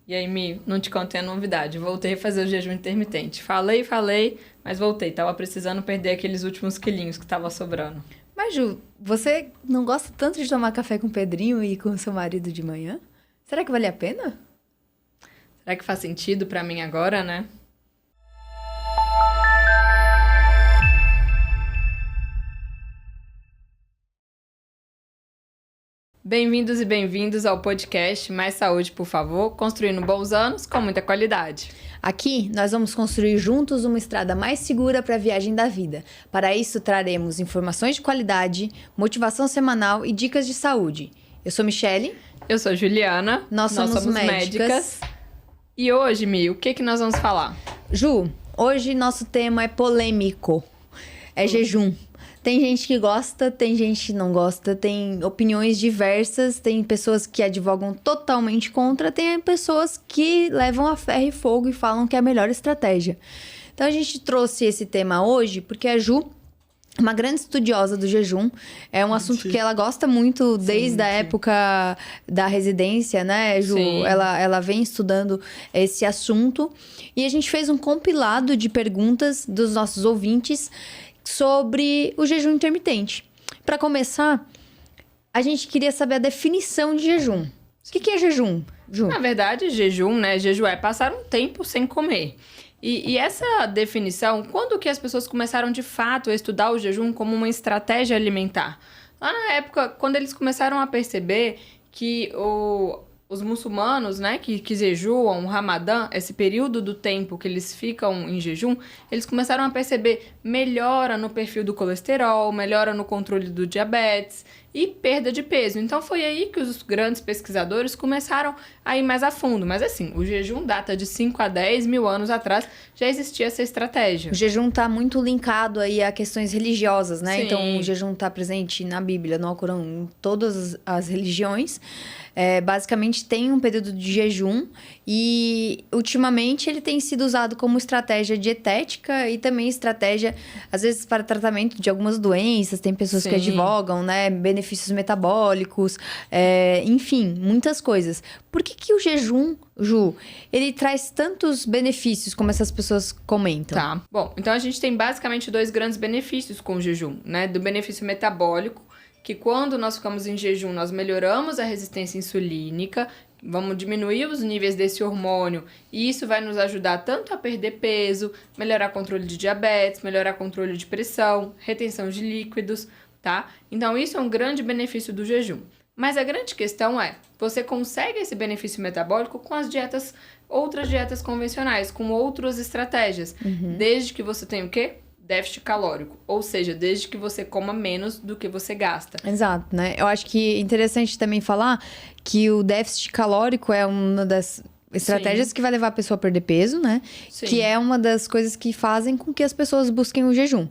E aí, Mi, não te contei a novidade. Voltei a fazer o jejum intermitente. Falei, mas voltei. Tava precisando perder aqueles últimos quilinhos que tava sobrando. Mas, Ju, você não gosta tanto de tomar café com o Pedrinho e com o seu marido de manhã? Será que vale a pena? Será que faz sentido pra mim agora, né? Bem-vindos e bem-vindos ao podcast Mais Saúde, por favor, construindo bons anos com muita qualidade. Aqui, nós vamos construir juntos uma estrada mais segura para a viagem da vida. Para isso, traremos informações de qualidade, motivação semanal e dicas de saúde. Eu sou Michele. Eu sou Juliana. Nós somos médicas. E hoje, Mi, o que nós vamos falar? Ju, hoje nosso tema é polêmico. É jejum. Tem gente que gosta, tem gente que não gosta, tem opiniões diversas, tem pessoas que advogam totalmente contra, tem pessoas que levam a ferro e fogo e falam que é a melhor estratégia. Então a gente trouxe esse tema hoje porque a Ju é uma grande estudiosa do jejum, é um assunto que ela gosta muito desde a época da residência, né, Ju? Sim. Ela vem estudando esse assunto e a gente fez um compilado de perguntas dos nossos ouvintes sobre o jejum intermitente. Para começar, a gente queria saber a definição de jejum. O que é jejum, Ju? Na verdade, jejum, né? Jejum é passar um tempo sem comer. E essa definição, quando que as pessoas começaram de fato a estudar o jejum como uma estratégia alimentar? Lá na época, quando eles começaram a perceber que os muçulmanos, né, que jejuam, o Ramadã, esse período do tempo que eles ficam em jejum, eles começaram a perceber melhora no perfil do colesterol, melhora no controle do diabetes e perda de peso. Então foi aí que os grandes pesquisadores começaram a ir mais a fundo. Mas assim, o jejum data de 5 a 10 mil anos atrás, já existia essa estratégia. O jejum está muito linkado aí a questões religiosas, né? Sim. Então o jejum está presente na Bíblia, no Alcorão, em todas as religiões. Basicamente tem um período de jejum e ultimamente ele tem sido usado como estratégia dietética e também estratégia, às vezes, para tratamento de algumas doenças. Tem pessoas que advogam, né? Benefícios metabólicos, enfim, muitas coisas. Por que o jejum, Ju, ele traz tantos benefícios como essas pessoas comentam? Tá. Bom, então a gente tem basicamente dois grandes benefícios com o jejum, né? Do benefício metabólico, que quando nós ficamos em jejum, nós melhoramos a resistência insulínica, vamos diminuir os níveis desse hormônio, e isso vai nos ajudar tanto a perder peso, melhorar controle de diabetes, melhorar controle de pressão, retenção de líquidos, tá? Então, isso é um grande benefício do jejum. Mas a grande questão é, você consegue esse benefício metabólico com as dietas, outras dietas convencionais, com outras estratégias, desde que você tenha o quê? Déficit calórico, ou seja, desde que você coma menos do que você gasta. Exato, né? Eu acho que é interessante também falar que o déficit calórico é uma das estratégias que vai levar a pessoa a perder peso, né? Sim. Que é uma das coisas que fazem com que as pessoas busquem o jejum.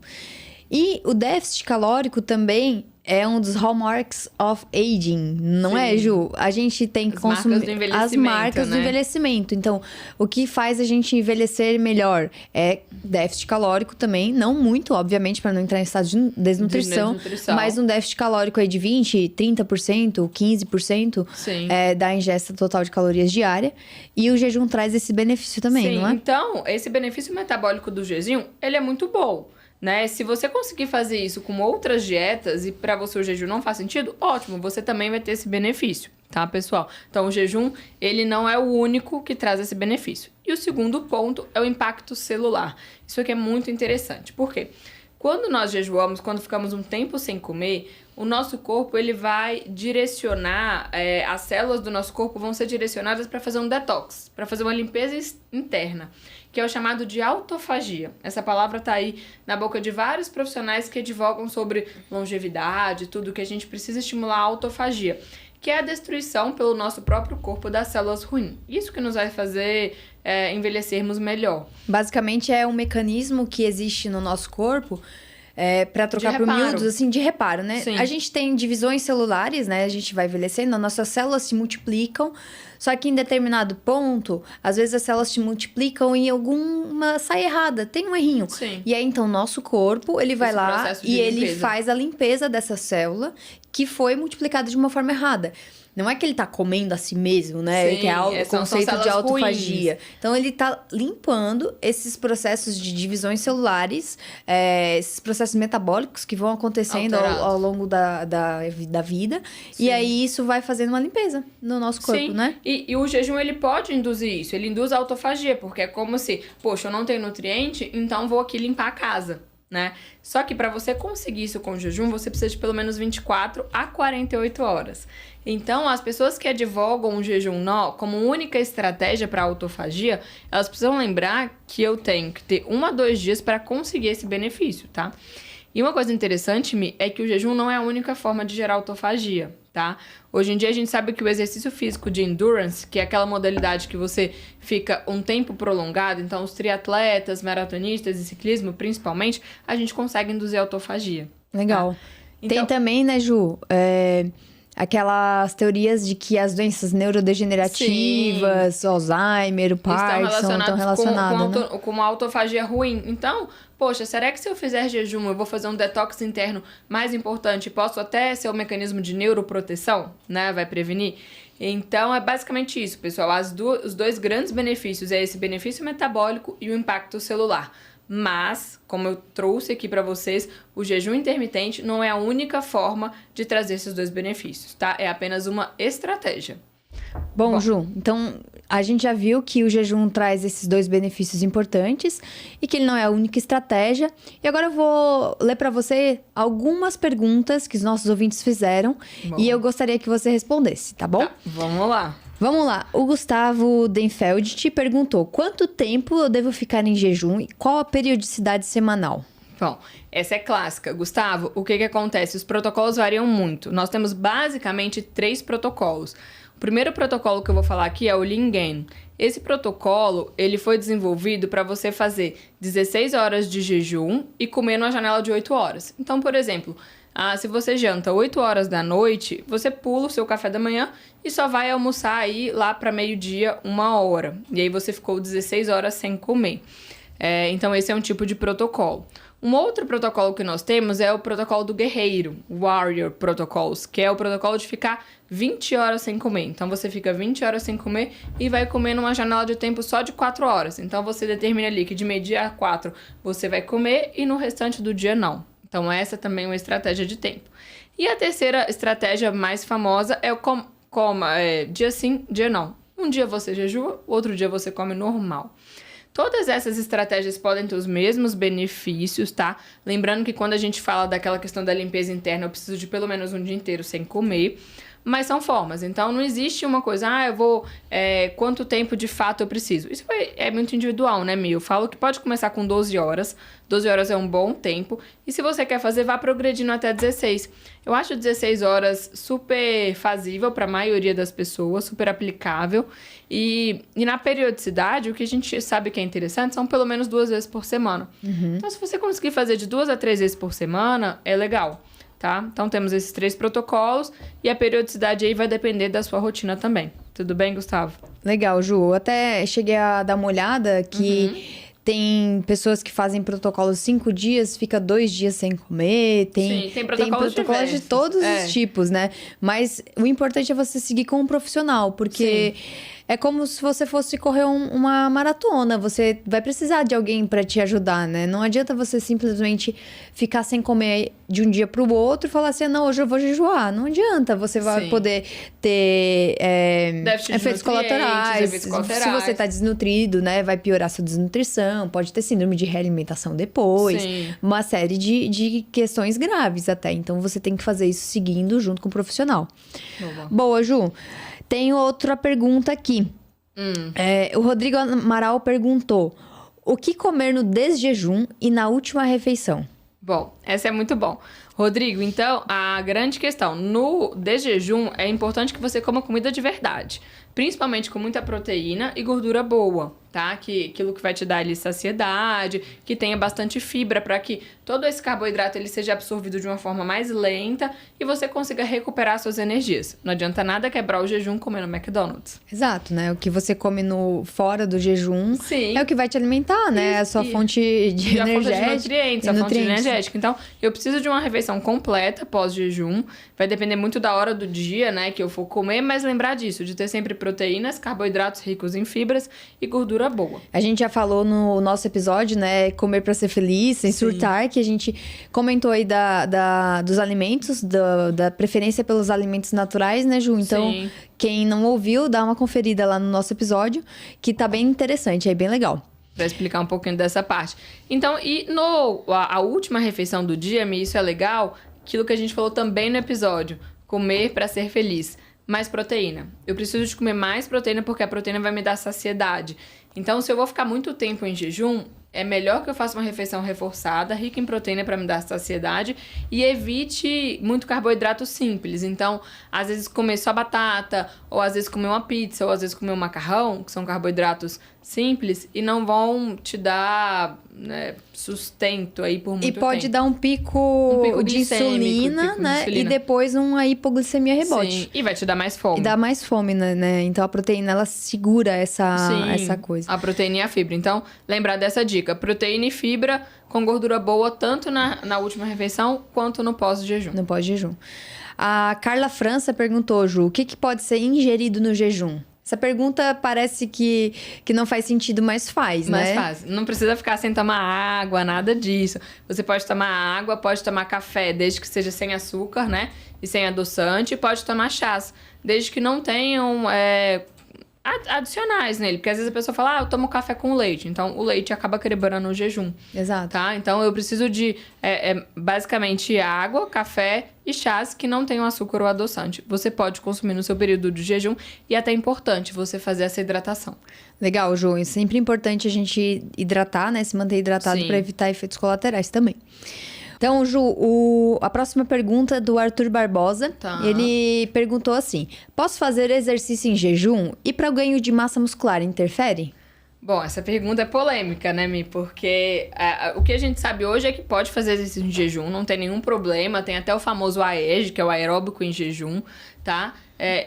E o déficit calórico também é um dos hallmarks of aging, não é, Ju? A gente tem que consumir as marcas do envelhecimento. Então, o que faz a gente envelhecer melhor é déficit calórico também, não muito, obviamente, para não entrar em estado de desnutrição, mas um déficit calórico aí de 20%, 30%, 15% da ingesta total de calorias diária. E o jejum traz esse benefício também, não é? Então, esse benefício metabólico do jejum, ele é muito bom. Né? Se você conseguir fazer isso com outras dietas e para você o jejum não faz sentido, ótimo, você também vai ter esse benefício, tá, pessoal? Então, o jejum, ele não é o único que traz esse benefício. E o segundo ponto é o impacto celular. Isso aqui é muito interessante. Por quê? Quando nós jejuamos, quando ficamos um tempo sem comer, o nosso corpo ele vai direcionar, as células do nosso corpo vão ser direcionadas para fazer um detox, para fazer uma limpeza interna, que é o chamado de autofagia. Essa palavra está aí na boca de vários profissionais que advogam sobre longevidade, tudo que a gente precisa estimular a autofagia, que é a destruição pelo nosso próprio corpo das células ruins. Isso que nos vai fazer envelhecermos melhor. Basicamente é um mecanismo que existe no nosso corpo para trocar por miúdos, assim, de reparo, né? Sim. A gente tem divisões celulares, né? A gente vai envelhecendo, as nossas células se multiplicam, só que em determinado ponto, às vezes as células se multiplicam e alguma sai errada, tem um errinho. Sim. E aí, então, o nosso corpo, ele vai lá e ele limpeza. faz a limpeza dessa célula que foi multiplicada de uma forma errada. Não é que ele tá comendo a si mesmo, né? Sim, que é o conceito de autofagia. ruins. Então, ele tá limpando esses processos de divisões celulares, esses processos metabólicos que vão acontecendo ao longo da vida. Sim. E aí, isso vai fazendo uma limpeza no nosso corpo, Sim. né? E o jejum, ele pode induzir isso. Ele induz a autofagia, porque é como se, poxa, eu não tenho nutriente, então vou aqui limpar a casa, né? Só que para você conseguir isso com o jejum, você precisa de pelo menos 24 a 48 horas. Então, as pessoas que advogam o jejum como única estratégia para autofagia, elas precisam lembrar que eu tenho que ter 1 a 2 dias para conseguir esse benefício, tá? E uma coisa interessante, Mi, é que o jejum não é a única forma de gerar autofagia, tá? Hoje em dia a gente sabe que o exercício físico de endurance, que é aquela modalidade que você fica um tempo prolongado, então os triatletas, maratonistas e ciclismo principalmente, a gente consegue induzir autofagia. Legal. Tá? Então, tem também, né, Ju, aquelas teorias de que as doenças neurodegenerativas, Alzheimer, Parkinson, estão relacionadas, com uma autofagia ruim. Então, poxa, será que se eu fizer jejum, eu vou fazer um detox interno mais importante? Posso até ser um mecanismo de neuroproteção, né? Vai prevenir? Então, é basicamente isso, pessoal. Os dois grandes benefícios é esse benefício metabólico e o impacto celular. Mas, como eu trouxe aqui para vocês, o jejum intermitente não é a única forma de trazer esses dois benefícios, tá? É apenas uma estratégia. Bom, Ju, então a gente já viu que o jejum traz esses dois benefícios importantes e que ele não é a única estratégia. E agora eu vou ler para você algumas perguntas que os nossos ouvintes fizeram e eu gostaria que você respondesse, tá bom? Tá, vamos lá. Vamos lá, o Gustavo Denfeld te perguntou quanto tempo eu devo ficar em jejum e qual a periodicidade semanal? Bom, essa é clássica. Gustavo, o que acontece? Os protocolos variam muito. Nós temos basicamente 3 protocolos. O primeiro protocolo que eu vou falar aqui é o Lean Gain. Esse protocolo, ele foi desenvolvido para você fazer 16 horas de jejum e comer numa janela de 8 horas. Então, por exemplo, se você janta 8 horas da noite, você pula o seu café da manhã e só vai almoçar aí lá para meio-dia, 1 hora. E aí você ficou 16 horas sem comer. Então, esse é um tipo de protocolo. Um outro protocolo que nós temos é o protocolo do guerreiro, Warrior Protocols, que é o protocolo de ficar 20 horas sem comer. Então, você fica 20 horas sem comer e vai comer numa janela de tempo só de 4 horas. Então, você determina ali que de meio-dia a 4 você vai comer e no restante do dia não. Então, essa também é uma estratégia de tempo. E a terceira estratégia mais famosa é o dia sim, dia não. Um dia você jejua, outro dia você come normal. Todas essas estratégias podem ter os mesmos benefícios, tá? Lembrando que quando a gente fala daquela questão da limpeza interna, eu preciso de pelo menos um dia inteiro sem comer. Mas são formas. Então, não existe uma coisa, quanto tempo de fato eu preciso? Isso é muito individual, né, Mi? Eu falo que pode começar com 12 horas. 12 horas é um bom tempo. E se você quer fazer, vá progredindo até 16. Eu acho 16 horas super fazível para a maioria das pessoas, super aplicável. E na periodicidade, o que a gente sabe que é interessante são pelo menos 2 vezes por semana. Uhum. Então, se você conseguir fazer de 2 a 3 vezes por semana, é legal. Tá? Então, temos esses 3 protocolos e a periodicidade aí vai depender da sua rotina também. Tudo bem, Gustavo? Legal, Ju. Eu até cheguei a dar uma olhada que tem pessoas que fazem protocolos 5 dias, fica 2 dias sem comer. Tem protocolos de todos os tipos, né? Mas o importante é você seguir com um profissional, porque... Sim. É como se você fosse correr uma maratona. Você vai precisar de alguém para te ajudar, né? Não adianta você simplesmente ficar sem comer de um dia para o outro e falar assim, não, hoje eu vou jejuar. Não adianta. Você vai poder ter efeitos colaterais. Se você tá desnutrido, né? Vai piorar sua desnutrição. Pode ter síndrome de realimentação depois. Sim. Uma série de questões graves até. Então, você tem que fazer isso seguindo junto com o profissional. Boa, Ju. Tem outra pergunta aqui. O Rodrigo Amaral perguntou: o que comer no desjejum e na última refeição? Bom, essa é muito bom. Rodrigo, então, a grande questão, no desjejum é importante que você coma comida de verdade, principalmente com muita proteína e gordura boa, tá? Aquilo que vai te dar ali saciedade, que tenha bastante fibra para que todo esse carboidrato ele seja absorvido de uma forma mais lenta e você consiga recuperar suas energias. Não adianta nada quebrar o jejum comendo McDonald's. Exato, né? O que você come fora do jejum Sim. é o que vai te alimentar, né? É a sua fonte de energética. A fonte de nutrientes, a fonte energética. Então, eu preciso de uma refeição completa pós-jejum. Vai depender muito da hora do dia, né? Que eu for comer, mas lembrar disso, de ter sempre proteínas, carboidratos ricos em fibras e gordura boa. A gente já falou no nosso episódio, né? Comer pra ser feliz, sem surtar, que a gente comentou aí dos alimentos, da preferência pelos alimentos naturais, né, Ju? Então, sim. Quem não ouviu, dá uma conferida lá no nosso episódio, que tá bem interessante, é bem legal. Pra explicar um pouquinho dessa parte. Então, e a última refeição do dia, isso é legal, aquilo que a gente falou também no episódio, comer pra ser feliz. Mais proteína. Eu preciso de comer mais proteína porque a proteína vai me dar saciedade. Então, se eu vou ficar muito tempo em jejum, é melhor que eu faça uma refeição reforçada, rica em proteína para me dar saciedade e evite muito carboidrato simples. Então, às vezes comer só batata, ou às vezes comer uma pizza, ou às vezes comer um macarrão, que são carboidratos simples e não vão te dar, né, sustento aí por muito tempo. E pode dar um pico de insulina, né? E depois uma hipoglicemia rebote. Sim, e vai te dar mais fome. E dá mais fome, né? Então a proteína, ela segura essa coisa. A proteína e a fibra. Então, lembrar dessa dica. Proteína e fibra com gordura boa, tanto na última refeição, quanto no pós-jejum. No pós-jejum. A Carla França perguntou, Ju, o que pode ser ingerido no jejum? Essa pergunta parece que não faz sentido, mas faz, né? Mas faz. Não precisa ficar sem tomar água, nada disso. Você pode tomar água, pode tomar café, desde que seja sem açúcar, né? E sem adoçante. E pode tomar chás, desde que não tenham adicionais nele. Porque às vezes a pessoa fala, eu tomo café com leite. Então, o leite acaba quebrando o jejum. Exato. Tá? Então, eu preciso de, basicamente, água, café e chás que não tenham açúcar ou adoçante. Você pode consumir no seu período de jejum e até é importante você fazer essa hidratação. Legal, Ju. É sempre importante a gente hidratar, né? Se manter hidratado para evitar efeitos colaterais também. Então, Ju, a próxima pergunta é do Arthur Barbosa. Tá. Ele perguntou assim: posso fazer exercício em jejum? E para o ganho de massa muscular, interfere? Bom, essa pergunta é polêmica, né, Mi? Porque o que a gente sabe hoje é que pode fazer exercício em jejum, não tem nenhum problema. Tem até o famoso AEG, que é o aeróbico em jejum, tá?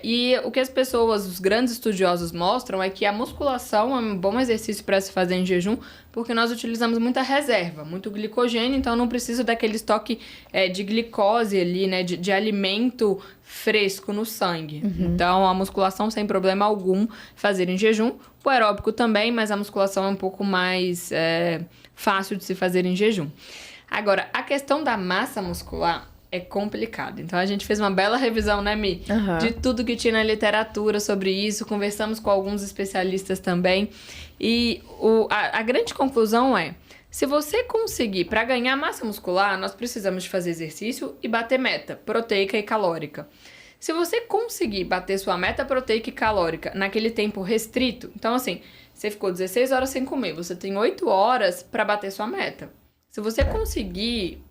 E o que as pessoas, os grandes estudiosos mostram é que a musculação é um bom exercício para se fazer em jejum, porque nós utilizamos muita reserva, muito glicogênio, então não precisa daquele estoque de glicose ali, né, de alimento fresco no sangue. Uhum. Então, a musculação sem problema algum fazer em jejum. O aeróbico também, mas a musculação é um pouco mais fácil de se fazer em jejum. Agora, a questão da massa muscular é complicado. Então, a gente fez uma bela revisão, né, Mi? Uhum. De tudo que tinha na literatura sobre isso. Conversamos com alguns especialistas também. E a grande conclusão é, se você conseguir, para ganhar massa muscular, nós precisamos de fazer exercício e bater meta proteica e calórica. Se você conseguir bater sua meta proteica e calórica naquele tempo restrito, então assim, você ficou 16 horas sem comer, você tem 8 horas para bater sua meta. Se você conseguir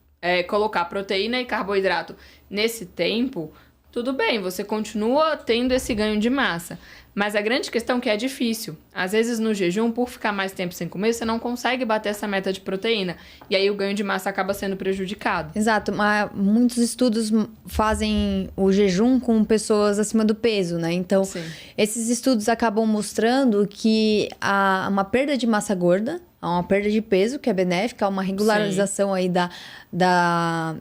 colocar proteína e carboidrato nesse tempo, tudo bem, você continua tendo esse ganho de massa. Mas a grande questão é que é difícil. Às vezes no jejum, por ficar mais tempo sem comer, você não consegue bater essa meta de proteína. E aí o ganho de massa acaba sendo prejudicado. Exato, mas muitos estudos fazem o jejum com pessoas acima do peso, né? Então, sim, esses estudos acabam mostrando que há uma perda de massa gorda, há uma perda de peso, que é benéfica, há uma regularização, sim, aí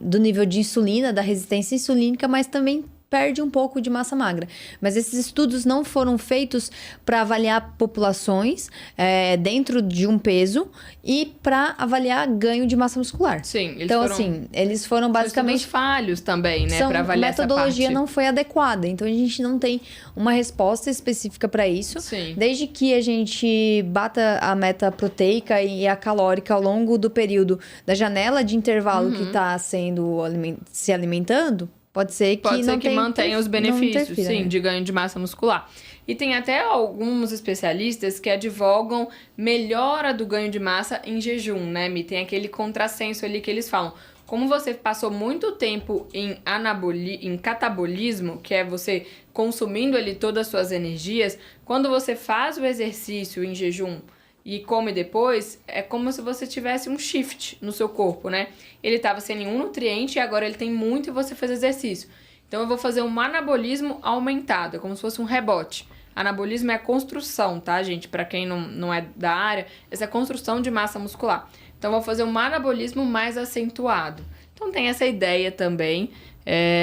do nível de insulina, da resistência insulínica, mas também perde um pouco de massa magra. Mas esses estudos não foram feitos para avaliar populações dentro de um peso e para avaliar ganho de massa muscular. Sim, eles foram basicamente estudos falhos também, né, para avaliar essa parte. A metodologia não foi adequada, então a gente não tem uma resposta específica para isso. Sim. Desde que a gente bata a meta proteica e a calórica ao longo do período da janela de intervalo que está se alimentando, pode ser que mantenha os benefícios, sim, de ganho de massa muscular. E tem até alguns especialistas que advogam melhora do ganho de massa em jejum, né, Mi? Tem aquele contrassenso ali que eles falam. Como você passou muito tempo em catabolismo, que é você consumindo ali todas as suas energias, quando você faz o exercício em jejum, e come depois, é como se você tivesse um shift no seu corpo, né? Ele estava sem nenhum nutriente e agora ele tem muito e você fez exercício. Então eu vou fazer um anabolismo aumentado, é como se fosse um rebote. Anabolismo é a construção, tá, gente? Para quem não é da área, essa é a construção de massa muscular. Então eu vou fazer um anabolismo mais acentuado. Então tem essa ideia também.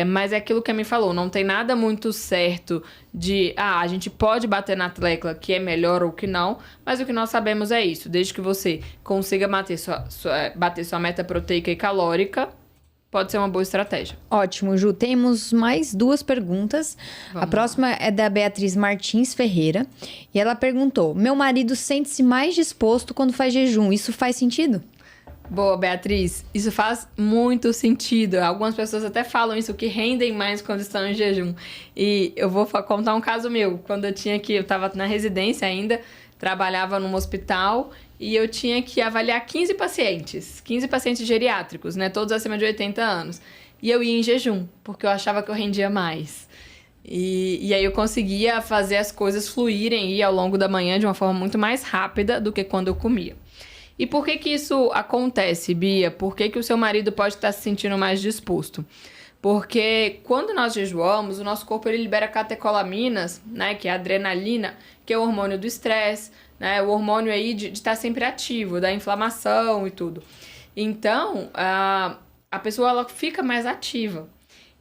Mas é aquilo que a me falou, não tem nada muito certo de, a gente pode bater na tecla que é melhor ou que não, mas o que nós sabemos é isso, desde que você consiga bater sua meta proteica e calórica, pode ser uma boa estratégia. Ótimo, Ju. Temos mais 2 perguntas. Vamos a próxima é da Beatriz Martins Ferreira, e ela perguntou, meu marido sente-se mais disposto quando faz jejum, isso faz sentido? Boa, Beatriz. Isso faz muito sentido. Algumas pessoas até falam isso, que rendem mais quando estão em jejum. E eu vou contar um caso meu. Quando eu estava na residência ainda, trabalhava num hospital e eu tinha que avaliar 15 pacientes geriátricos, né? Todos acima de 80 anos. E eu ia em jejum, porque eu achava que eu rendia mais. E aí eu conseguia fazer as coisas fluírem e ao longo da manhã de uma forma muito mais rápida do que quando eu comia. E por que isso acontece, Bia? Por que o seu marido pode estar se sentindo mais disposto? Porque quando nós jejuamos, o nosso corpo ele libera catecolaminas, né, que é a adrenalina, que é o hormônio do estresse, né, o hormônio aí de estar sempre ativo, da inflamação e tudo. Então, a pessoa ela fica mais ativa.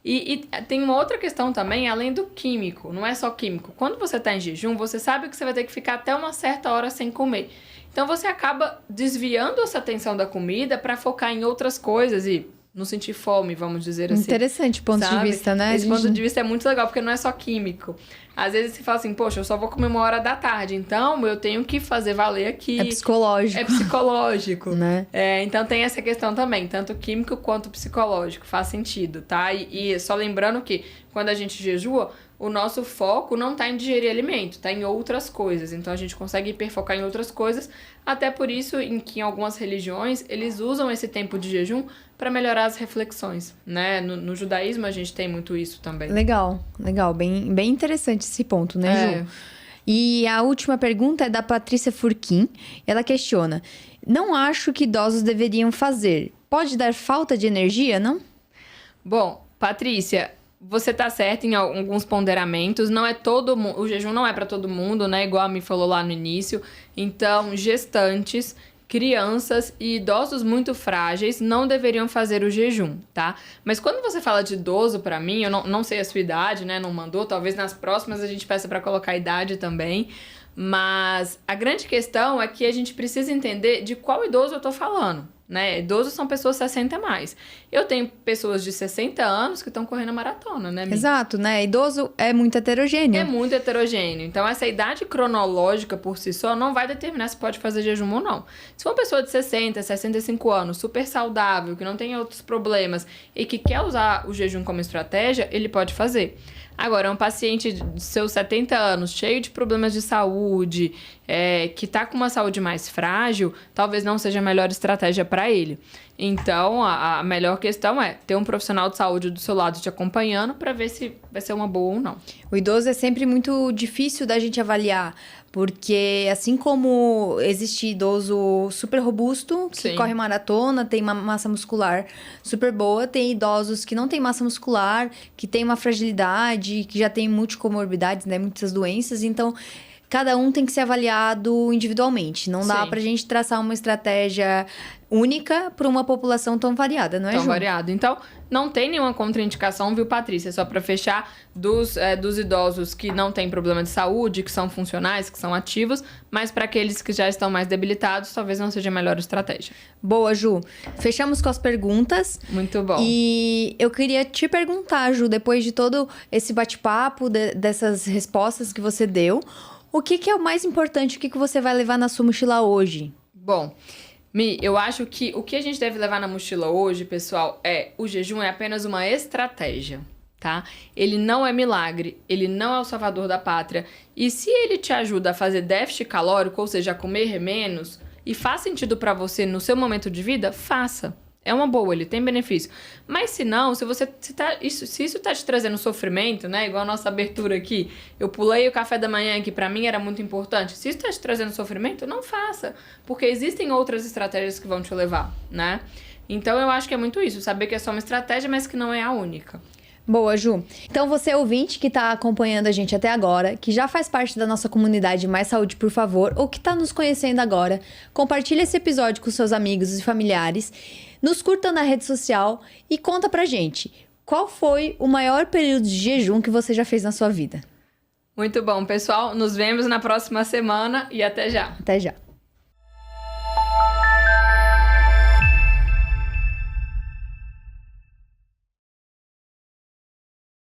E tem uma outra questão também, além do químico, não é só químico. Quando você está em jejum, você sabe que você vai ter que ficar até uma certa hora sem comer. Então você acaba desviando essa atenção da comida para focar em outras coisas e não sentir fome, vamos dizer assim. Interessante ponto de vista, né? Esse ponto de vista é muito legal, porque não é só químico. Às vezes você fala assim, poxa, eu só vou comer 1h da tarde, então eu tenho que fazer valer aqui. É psicológico. É psicológico. Né? Então tem essa questão também, tanto químico quanto psicológico, faz sentido, tá? E só lembrando que quando a gente jejua, o nosso foco não tá em digerir alimento, tá em outras coisas. Então a gente consegue hiperfocar em outras coisas, até por isso que em algumas religiões eles usam esse tempo de jejum para melhorar as reflexões, né? No judaísmo a gente tem muito isso também. Legal. Bem interessante esse ponto, né, Ju? E a última pergunta é da Patrícia Furquim. Ela questiona, não acho que idosos deveriam fazer. Pode dar falta de energia, não? Bom, Patrícia, você tá certa em alguns ponderamentos, não é todo mundo, o jejum não é para todo mundo, né? Igual a me falou lá no início. Então, gestantes, crianças e idosos muito frágeis não deveriam fazer o jejum, tá? Mas quando você fala de idoso, para mim, eu não sei a sua idade, né? Não mandou, talvez nas próximas a gente peça para colocar a idade também. Mas a grande questão é que a gente precisa entender de qual idoso eu tô falando, né? Idosos são pessoas 60 a mais. Eu tenho pessoas de 60 anos que estão correndo maratona, né, Mi? Exato, né? Idoso é muito heterogêneo. É muito heterogêneo. Então, essa idade cronológica por si só não vai determinar se pode fazer jejum ou não. Se for uma pessoa de 60, 65 anos, super saudável, que não tem outros problemas e que quer usar o jejum como estratégia, ele pode fazer. Agora, um paciente de seus 70 anos, cheio de problemas de saúde, que está com uma saúde mais frágil, talvez não seja a melhor estratégia para ele. Então, a melhor questão é ter um profissional de saúde do seu lado te acompanhando para ver se vai ser uma boa ou não. O idoso é sempre muito difícil da gente avaliar, porque assim como existe idoso super robusto, que corre maratona, tem uma massa muscular super boa, tem idosos que não têm massa muscular, que tem uma fragilidade, que já tem multicomorbidades, né, muitas doenças, então cada um tem que ser avaliado individualmente. Não dá pra gente traçar uma estratégia única para uma população tão variada, não é, Ju? Tão variada. Então, não tem nenhuma contraindicação, viu, Patrícia? Só para fechar, dos idosos que não têm problema de saúde, que são funcionais, que são ativos, mas para aqueles que já estão mais debilitados, talvez não seja a melhor estratégia. Boa, Ju. Fechamos com as perguntas. Muito bom. E eu queria te perguntar, Ju, depois de todo esse bate-papo, dessas respostas que você deu, o que é o mais importante? O que você vai levar na sua mochila hoje? Bom, Mi, eu acho que o que a gente deve levar na mochila hoje, pessoal, o jejum é apenas uma estratégia, tá? Ele não é milagre, ele não é o salvador da pátria. E se ele te ajuda a fazer déficit calórico, ou seja, a comer menos, e faz sentido pra você no seu momento de vida, faça. é uma boa, ele tem benefício. Mas se não, se isso tá te trazendo sofrimento, né? Igual a nossa abertura aqui, eu pulei o café da manhã, que pra mim era muito importante. Se isso tá te trazendo sofrimento, não faça. Porque existem outras estratégias que vão te levar, né? Então eu acho que é muito isso, saber que é só uma estratégia, mas que não é a única. Boa, Ju. Então você, ouvinte que está acompanhando a gente até agora, que já faz parte da nossa comunidade Mais Saúde, por favor, ou que está nos conhecendo agora, compartilha esse episódio com seus amigos e familiares, nos curta na rede social e conta pra gente, qual foi o maior período de jejum que você já fez na sua vida? Muito bom, pessoal. Nos vemos na próxima semana e até já. Até já.